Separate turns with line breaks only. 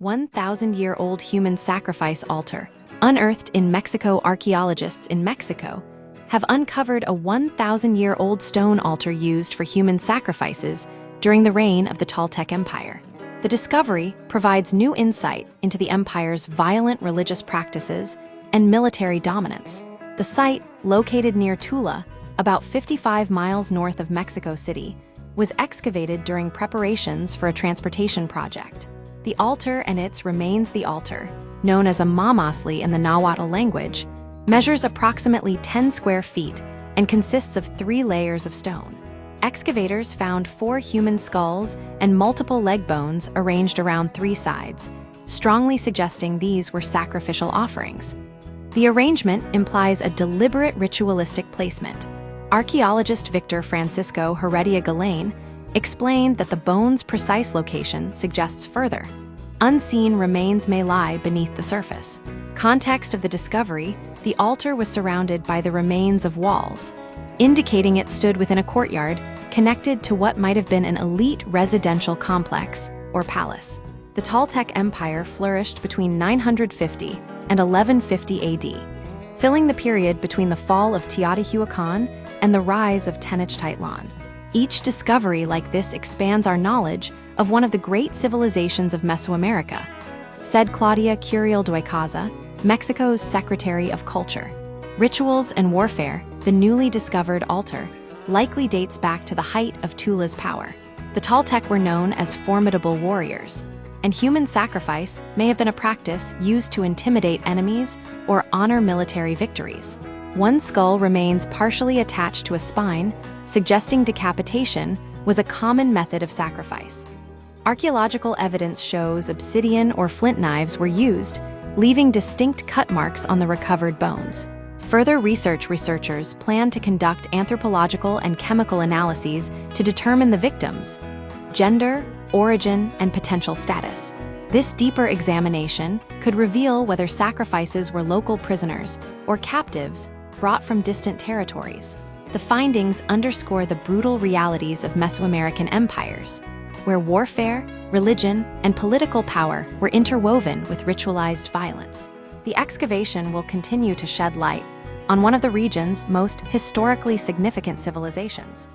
1,000-year-old human sacrifice altar, unearthed in Mexico. Archaeologists in Mexico have uncovered a 1,000-year-old stone altar used for human sacrifices during the reign of the Toltec Empire. The discovery provides new insight into the empire's violent religious practices and military dominance. The site, located near Tula, about 55 miles north of Mexico City, was excavated during preparations for a transportation project. The altar and its remains. The altar, known as a mamasli in the Nahuatl language, measures approximately 10 square feet and consists of 3 layers of stone. Excavators found 4 human skulls and multiple leg bones arranged around 3 sides, strongly suggesting these were sacrificial offerings. The arrangement implies a deliberate ritualistic placement. Archaeologist Victor Francisco Heredia Galain explained that the bones' precise location suggests further unseen remains may lie beneath the surface. Context of the discovery: the altar was surrounded by the remains of walls, indicating it stood within a courtyard connected to what might have been an elite residential complex or palace. The Toltec Empire flourished between 950 and 1150 AD, filling the period between the fall of Teotihuacan and the rise of Tenochtitlan. Each discovery like this expands our knowledge of one of the great civilizations of Mesoamerica, said Claudia Curiel de Icaza, Mexico's Secretary of Culture. Rituals and warfare: the newly discovered altar likely dates back to the height of Tula's power. The Toltec were known as formidable warriors, and human sacrifice may have been a practice used to intimidate enemies or honor military victories. One skull remains partially attached to a spine, suggesting decapitation was a common method of sacrifice. Archaeological evidence shows obsidian or flint knives were used, leaving distinct cut marks on the recovered bones. Further researchers plan to conduct anthropological and chemical analyses to determine the victims' gender, origin, and potential status. This deeper examination could reveal whether sacrifices were local prisoners or captives brought from distant territories. The findings underscore the brutal realities of Mesoamerican empires, where warfare, religion, and political power were interwoven with ritualized violence. The excavation will continue to shed light on one of the region's most historically significant civilizations.